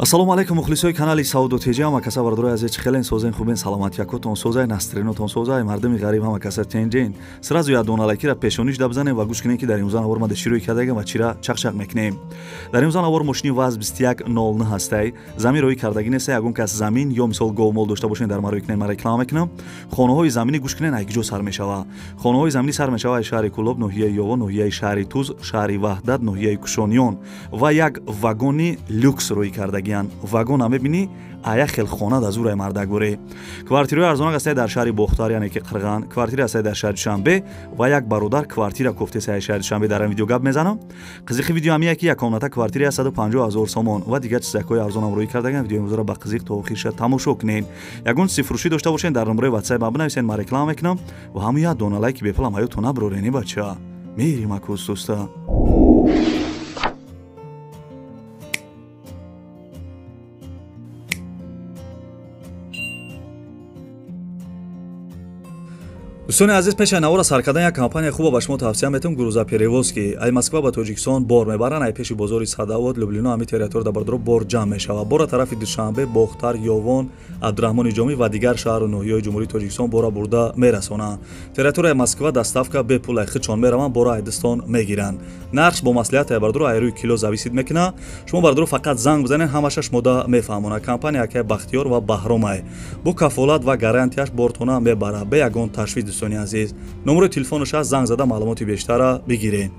Ассалому алайкум мухлисои канали Сауду Теҷа ҳама каса бардорои азиз чхелен созен хубен саломат якотон созай настринотон созай мардами ғариб ҳама каса тенҷен сразу ядоналакира пешониш дабзанем ва гӯш кинем ки дар имрӯзан авор мада широи кардагем ва чира чақчақ мекунем. Дар имрӯзан авор мошини ВАЗ 2109 ҳастай замин роҳӣ кардагӣ неста ягон кас замин ё мисол гов-мол дошта бошен дар марои кунем ма реклама мекунам. Хонаҳои заминӣ гӯш кинен айкиҷо сар мешава. Хонаҳои заминӣ сар мешава аз шаҳри Кӯлоб, ноҳияи Ёвон, ноҳияи шаҳри Туз, шаҳри Ваҳдат, ноҳияи Кушониён ва як вагони люкс роҳӣ кардагиян. Вагон мебини ая хел хона да зурай мардагуре. Квартираи арзонак астаи дар шаҳри Бохтар яъне ки Қирған, квартира астаи дар шаҳри Душанбе ва як бародар квартира кофтеса дар шаҳри Душанбе дар видео гап мезанам. Қизиқи видео ҳамия ки як комната квартира 150,000 сомон ва дигар чизакҳои арзонам роҳӣ кардагам. Видеои имрӯзро ба қизиқ то охирша тамошо кунен. Ягон чизи фурӯшӣ дошта бошен дар номерои WhatsApp ма бинависен, ма реклама мекунам ва ҳамия дона лайки беплам ҳаётон наброрени бача. Мерим акус доста. دوستان عزیز پیش نوار سر کردن یک کمپانی خوب با شما توصیه میتونم گروزا پریوز کی ای مسکو با تاجیکستان بار میبرن ای پیش بازار صداوت لوبلینا همی تریتور در بردرو بار جمع میشه و بار طرف دوشنبه باختر یوون عبدالرحمن جامی و دیگر شهر و ناحیه‌های جمهوری تاجیکستان بارا برده میرسونه تریتور مسکو دستافکا به پول خچون میروان بارا ایدستان میگیرن نقش با مصلحت بردرو ایروی کیلو زاویسید میکنه شما بردرو فقط زنگ بزنین همشش مده میفهمونه کمپانی که بختیار و بهرامه بو کفالت و گارانتیاش بارتونه میبره به یگان تشویق دوستان عزیز نمره تلفنش از زنگ زده معلومات بیشتر بگیرین.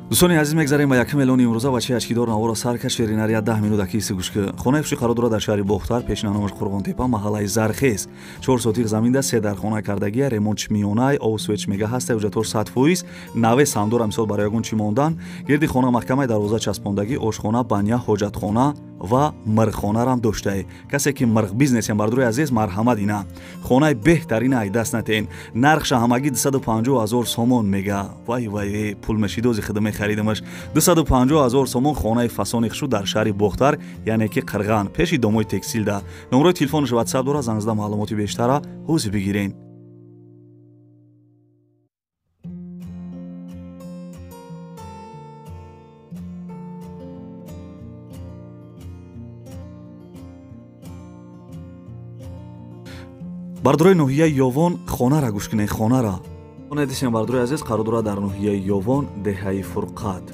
دوستانی عزیز میگذاریم با 1 میلیون امروزه بچه اشکیدار نوارا سر کش وریناریا 10 минут دقیقه گوش که خانه فروشی قرار داره در شهر باختر پیشنهادش قرغان تپه محله زرخیز 4 سوتیق زمین ده 3 درخانه کردگی ремонт میونای او سویچ میگه هست اجراتور 100% 90 سامدور امسال برای یگون چی موندن گردی خانه محکمه دروازه چسباندگی آشخانه بانیا حاجتخانه و مرغخانه هم داشته کسی که مرغ بیزنس هم بردروی عزیز مرحمت اینا خانه بهترین ای دست نتین نرخش همگی 250,000 سومون میگه وای وای پول مشیدوزی خدمه خریدمش 250,000 سومون خانه فسونی خشو در شهر باختر یعنی که قرغان پیش دوموی تکستیل ده نمره تلفنش واتساپ داره زنگ زده معلوماتی بیشتر حوزی بگیرین. бардорои ноҳияи Ёвон хонара гӯш кинед хонара хонаи дисем бардорои азиз қарор дорад дар ноҳияи Ёвон деҳаи Фурқат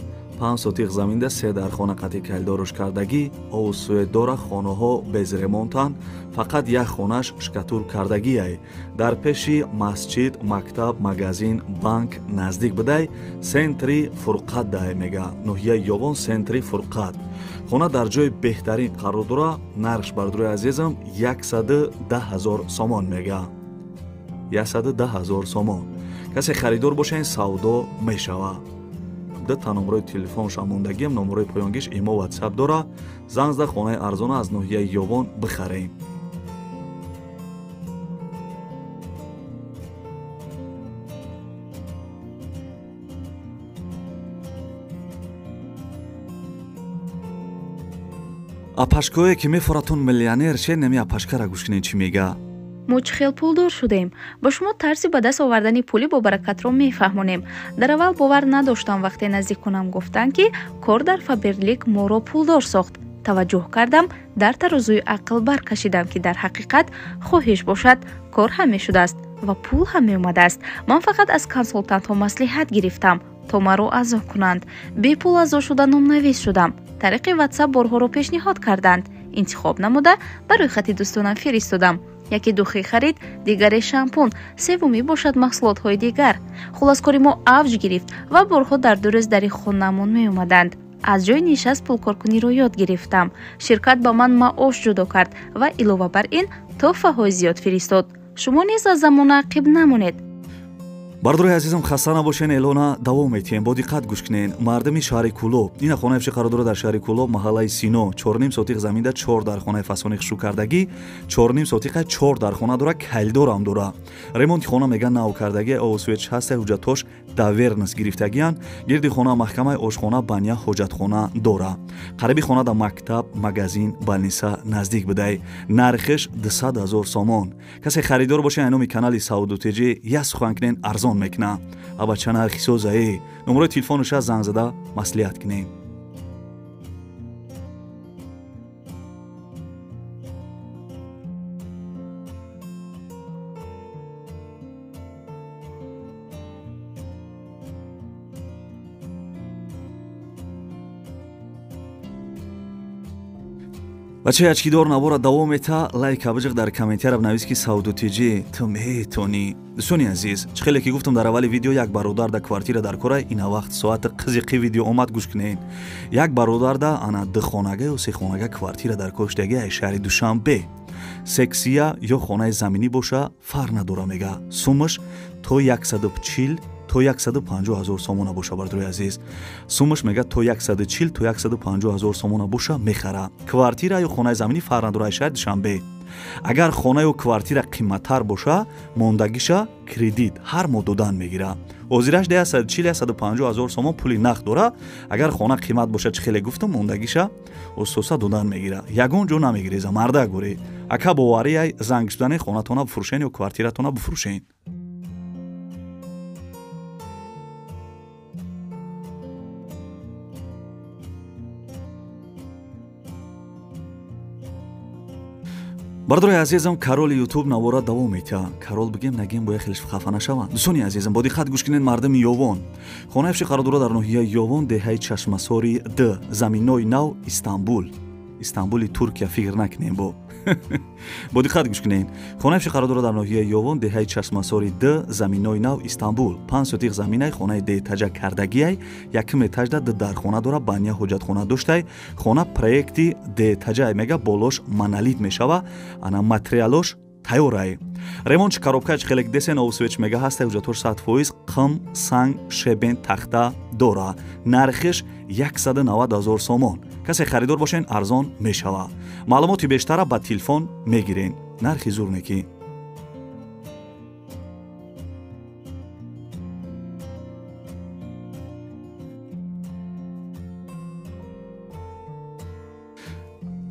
5 сотиқ заминда 3 дархона қатъи калдорош кардагӣ овсуед дора хонаҳо без ремонтан фақат як хонаш шкатур кардагие дар пеши масҷид мактаб магазин банк наздик бидай сентри Фурқат даҳ мега ноҳияи Ёвон сентри Фурқат خانه در جای بهترین قرار داره نرخش بردروی عزیزم 110,000 سومان میگه 110,000 سومان کسی خریدار باشه این سودا میشوه ده نمره تلفن شموندگیم نمره پایانگیش ایما واتساپ داره زنگ زده خانه ارزانه از ناحیه یوون بخریم. апашкое ки мефоратун миллионер ше неми апашкара гӯш кинен чӣ мега мо чӣ хел пулдор шудем ба шумо тарзи ба даст овардани пули бобаракатро мефаҳмонем дар аввал бовар надоштам вақте наздикунам гуфтанд ки кор дар фаберлик моро пулдор сохт таваҷҷӯҳ кардам дар тарозуи ақл баркашидам ки дар ҳақиқат хоҳиш бошад кор ҳам мешудааст ва пул ҳам меомадааст ман фақат аз консултантҳо маслиҳат гирифтам то маро аъзо кунанд бепул аъзо шуда номнавис шудам тариқи ватсап борҳоро пешниҳод карданд интихоб намуда барои хати дӯстонам фиристодам яке духӣ харид дигаре шампун севуми бошад маҳсулотҳои дигар хулос кори мо авҷ гирифт ва борҳо дар дурез дари хонамон меомаданд аз ҷои нишаст пулкоркуниро ёд гирифтам ширкат ба ман маош ҷудо кард ва илова бар ин тоҳфаҳои зиёд фиристод шумо низ аз замона ақиб намонед. бардорои азизам хаста набошен эълона давом метиҳем бо диққат гӯш кинен мардами шаҳри Кӯлоб ина хонаи фиши қарор дорад дар шаҳри Кӯлоб маҳаллаи Сино 4 сотиқ заминда 4 дархонаи фасони хушӯ кардагӣ 4 сотиқа 4 дархона дора калдорам дора ремонти хона меган нав кардагӣ овсуеч ҳаста ҳуҷҷатош давернас гирифтагиян гирди хона маҳкамаи ошхона баня ҳоҷатхона дора қариби хона да мактаб магазин балниса наздик бидай нархиш 200,000 сомон касе харидор боша айноми канали Саудутеҷи як сухан кинен арзон арзон мекунад. аба ча нархи созае? номерои телефонаш аст, занг зада маслиҳат кунем. бачаи ачкидор навора давом мета лайк абиҷиқ дар комментария навис ки саудутиҷи ту метонӣ. дӯстони азиз, чӣ хеле ки гуфтам дар аввали видео як бародар да квартира дар кора ина вақт соати қизиқи видео омад гӯш кунед. як бародар да ана духонага ё сехонага квартира дар коштагиаи шаҳри Душанбе. сексия ё хонаи заминӣ боша фарқ надора, мега сумаш то 140 то 150 ҳазор сомона боша. бардурои азиз, сумаш мега то 140 то 150 ҳазор сомона боша мехара. квартира ё хонаи заминӣ фарқ надора шаҳри Душанбе. агар хона ё квартира қиматтар боша, мондагиша кредит ҳар моҳ додан мегира. ҳозираш 140-150 ҳазор сомон пули нақд дора. агар хона қимат боша, чӣ хеле гуфтам, мондагиша ососа додан мегира. ягон ҷо намегиреза. марда гӯре ака боварияй занг шудани хонатона бифурӯшен ё квартиратона бифурӯшен. бардурои азизам, Кароли YouTube навора давом мета. Карол бигем нагем бояд хелеш хафа нашаванд. дӯстони азизам, бо диққат гӯш кунед. мардами Ёвон. хонаи қарор дора дар ноҳияи Ёвон, деҳаи Чашмасори Д, заминои нав, Истанбул. Истанбули Туркия фикр накунем бо. бо диққат гӯш кунед. хонаи қарор дора дар ноҳияи Ёвон, деҳаи Чашмасори Д, заминои нав, Истанбул. 5 сотиқ заминаи хонаи деэтаҷа кардагиай, яким этажда дархона дора, баня ҳоҷатхона доштай. хона проекти деэтаҷа мега болош монолит мешава, ана материалош тайёрай. ремонт коробка чхелек десен овсвеч мега ҳастай, ҳуҷҷатош 100%, қим, санг, шебен, тахта дора. нархиш 190 ҳазор сомон. касе харидор бошен арзон мешава. маълумоти бештара ба телефон мегирен. нархи зурнекӣ.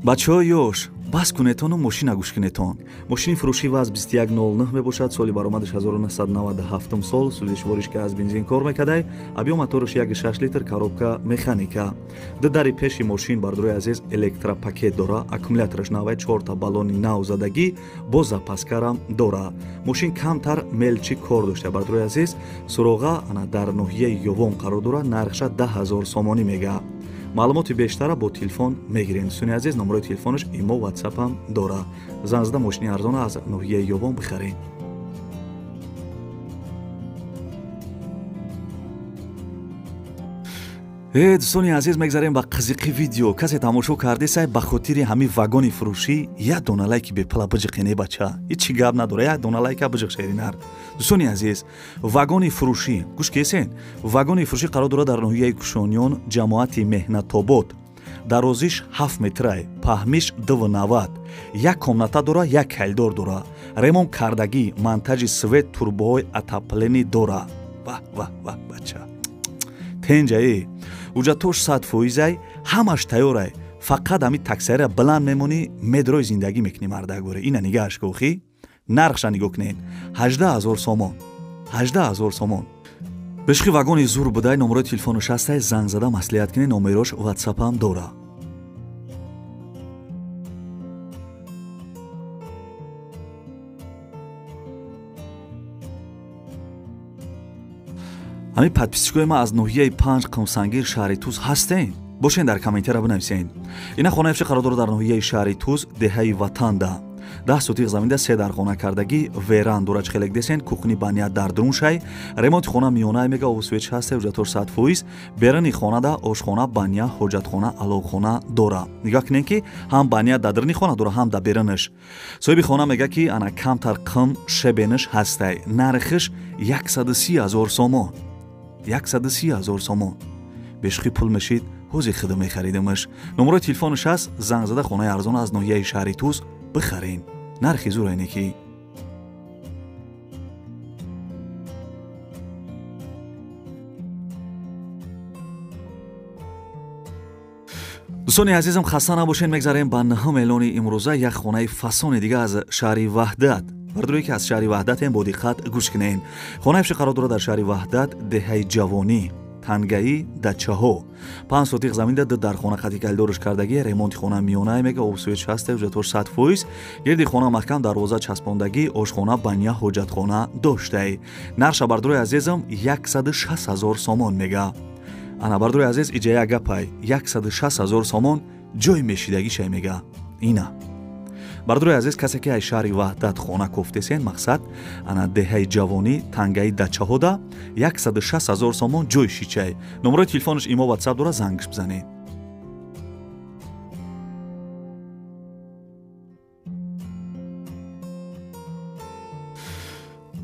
бачаҳои ёш, бас кунетону мошина гӯш кунетон. мошини фурӯшӣ ваз 2109 мебошад. соли баромадаш 1997 сол. сӯзишворишка аз бензин кор мекардай. объем мотораш 1.6 литр, коробка механика. дари пеши мошин, бардурои азиз, электропакет дора. аккумулятораш 94 та баллони нав задагӣ бо запаскарам дора. мошин камтар мелчи кор дошта. бардурои азиз, суроға ана дар ноҳияи Ёвон қарор дора. нархша 10 000 сомонӣ мега. маълумоти бештара бо телефон мегирем. дӯстони азиз, номерои телефонаш имо ватсапам дора. занг зада мошини арзона аз ноҳияи Ёвон бихарем. дӯстони азиз, мегзарем ба қизиқи видео. касе тамошо кардесай ба хотири ҳамин вагони фурӯшӣ як дона лайки бепла биҷиқене бача. ҳеҷ гап надора, як дона лайка биҷиқ шеринар. дӯстони азиз, вагони фурӯшӣ гӯш кесен. вагони фурӯшӣ қарор дора дар ноҳияи Кушониён, ҷамоати Меҳнатобод. дарозиш 7 метрай, паҳмиш 290. як комната дора, як калидор дора. ремонт кардагӣ, монтажи свет, турбоҳои отоплени дора. ваҳ бача. тенҷае ҳуҷҷатош 100%, ҳамаш тайёрай. фақат ҳамин таксиара биланд мемонӣ, медрои зиндагӣ мекунӣ. марда гӯре ина нигаҳаш гохӣ. нархша нигоҳ кунед. 18 000 сомон. 18 000 сомон. бешқи вагони зур будай. номерои телефонош ҳастай, занг зада маслиҳат кунед. номерош ватсапам дора. ҳамин подписчикои ма аз ноҳияи 5 қимсангир шаҳри Туз ҳастен? бошен дар комментария бинависен. ина хонаи қарор дора дар ноҳияи шаҳри Туз, деҳаи Ватанда. 10 сотиқ заминда 3 дархона кардагӣ, веран дора чхелек десен, кухни баня дар друншай. ремонти хона миёнае мега овсвеч ҳасте, ҳуҷҷатош 100%. берани хонада ошхона, баня, ҳоҷатхона, аловхона дора. нигоҳ кунед ки ҳам баня дар дрини хона дора, ҳам дар беранаш. соҳиби хона мега ки ана камтар қим шебенаш ҳастай. нархиш 130 000 сомон. 130 000 сомон. бешқи пул мешид, ҳозир хидм мехаридамаш. номерои телефонаш аст, занг зада хонаи арзон аз ноҳияи шаҳри Туз бихарен. нархи зур айне ки. дӯстони азизам, хаста набошен. мегзарем ба наҳам эълони имрӯза. як хонаи фасони дига аз шаҳри Ваҳдат. бардуре ки аз шаҳри ваҳдатем бо диққат гӯш кунен. хонаи фиши қарор дорад дар шаҳри ваҳдат, деҳаи ҷавонӣ, тангаи дачаҳо. 5 сотиқ замин да дар хона қати калидориш кардагӣ, ремонти хона миёнае мега, обсвет 60 ҳуҷҷатор 100%, гирди хона маҳкам дарвоза часпондагӣ, ошхона, баня, ҳоҷатхона доштай. нарша бардурои азизам 160 000 сомон мега. ана бардурои азиз иҷая гапай 160 000 сомон ҷои мешидагишай мега. ина бардурои азиз касе ки ай шаҳри ваҳдат хона кофтесен, мақсад ана деҳаи ҷавонӣ, тангаи дачаҳода 160 000 сомон ҷои шичай. номерои телефонаш имо ватсап дора, зангиш бизанед.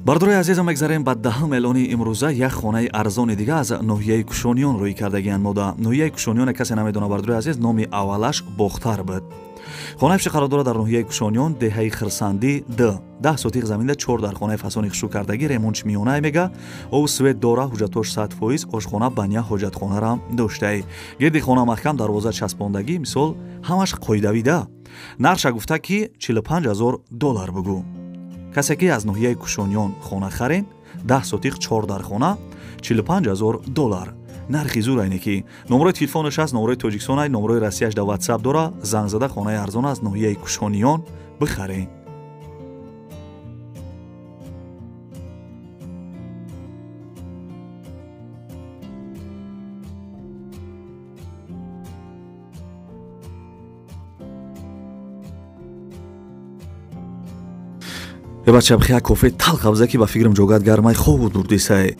бардурои азизам мегзарем ба 10 эълони имрӯза. як хонаи арзони дига аз ноҳияи кушониён рӯй кардагианд мода. ноҳияи кушониёне касе намедона бардурои азиз, номи аввалаш бохтар буд. хонаи фиши қарор дорад дар ноҳияи кушониён, деҳаи хирсандӣ д 10 сотиқ заминда 4 дар хонаи фасони хушӯ кардагӣ, ремонтш миёнае мега, ов свет дора, ҳуҷҷатош 100%, ошхона, баня, ҳоҷатхонарам доштай. гирди хона маҳкам, дарвоза часпондагӣ, мисол ҳамаш қоидавида. нарша гуфта ки $45,000 бугӯ. касе ки аз ноҳияи кушониён хона харен, 10 сотиқ 4 дар хона, $45,000. нархи зур айне ки номерои телефонаш аст, номерои Тоҷикистон ай, номерои Россияш да WhatsApp дора, занг зада хонаи арзон аз ноҳияи кушониён бихарен. бача бихия кофе тал қабза ки ба фикрам ҷогат гармай хову дурдисай.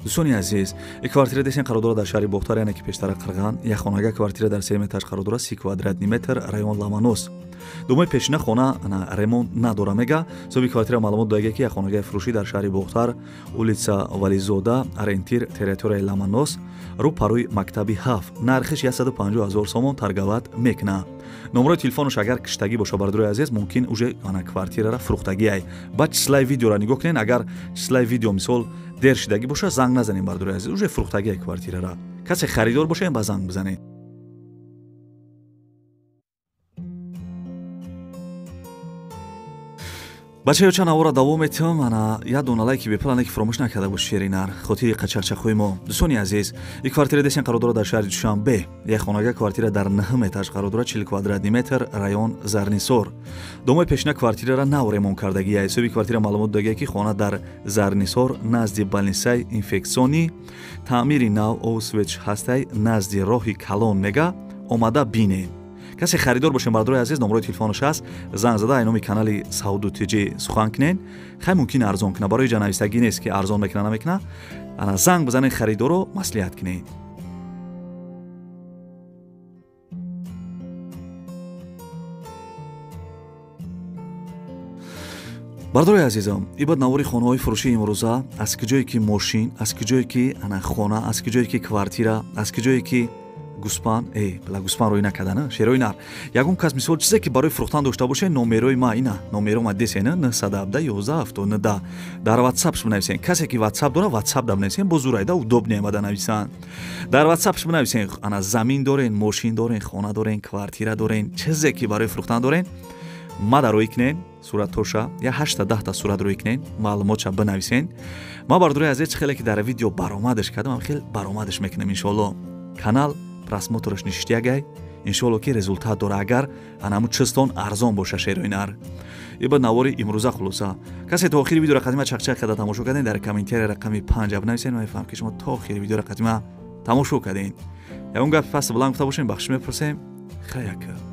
дӯстони азиз, квартира десен қарор дорад дар шаҳри бохтар, яъне ки пештара қирған. як хонага квартира дар 3 этаж қарор дорад, 30 квадратный метр, район Ламанос. думои пешина хона ремонт надора мега. соҳиби квартира маълумот додаги ки як хонагаи фурӯшӣ дар шаҳри бохтар, улица Вализода, ориентир территорияи Ламанос, рӯ парои мактаби 7. нархиш 150,000 сомон таргават мекна. номерои телефонаш агар киштагӣ боша бардурои азиз, мумкин уже ана квартирара фурӯхтагиай. баъд числаи видеора нигоҳ кунен, агар числаи видео мисол дер шидагӣ боша, занг назанем бардурои азиз, уже фурӯхтагиай квартирара. касе харидор боша, ба занг бизанед. бачаёча навора давом метавом. ана як дона лайки беплане ки фаромӯш накарда бош шеринар хотири қачарчахои мо. дӯстони азиз, ин квартира десен қарор дорад дар шаҳри Душанбе. як хонага квартира дар 9 этаж қарор дорад, 40 квадратный метр, район Зарнисор. домои пешина квартирара нав ремонт кардагиай. соҳиби квартира маълумот додагиай ки хона дар Зарнисор, назди больницаи инфексионӣ, таъмири нав овсвеч ҳастай, назди роҳи калон мега, омада бинен. касе харидор бошем бардурои азиз, номерои телефонаш аст, занг зада ай номи канали Сауду Тиҷи сухан кунен. хай мумкин арзон куна, барои ҷанавистагӣ нест ки арзон мекуна намекуна. ана занг бизанен харидоро маслиҳат кунен. бардурои азизам, ибад навори хонаҳои фурӯшии имрӯза, аз куҷое ки мошин, аз куҷое ки ана хона, аз куҷое ки квартира, аз куҷое ки гуспан, била гуспан рӯй накардана шерои нар. ягон кас мисол чизе ки барои фурӯхтан дошта боше, номерои ма ина, номеро ма десена 917 11 79 дар WhatsApp бинависен. касе ки WhatsApp дора, WhatsApp да бинависен, бо зурайда удобне амада нависан. дар WhatsApp бинависен, ана замин дорен, мошин дорен, хона дорен, квартира дорен, чизе ки барои фурӯхтан дорен, ма да рӯй кунен, суратоша я 8-10 та сурат рӯй кунен, маълумотша бинависен. ма бардурои азиз хеле ки дар видео баромадаш кардам, хел баромадаш мекунам иншоалло. канал просмотраш ништиягай, иншоалло ки результат дора, агар анаму чистон арзон боша шерои нар. ибад навори имрӯза хулоса. касе то охири видеора қадима чақчақ карда тамошо карден, дар комментария рақами 5 бинависен, ва мефаҳмам ки шумо то охири видеора қадима тамошо карден. ягон гапи пасти биланд гуфта бошем, бахшиш мепурсем. хаяка.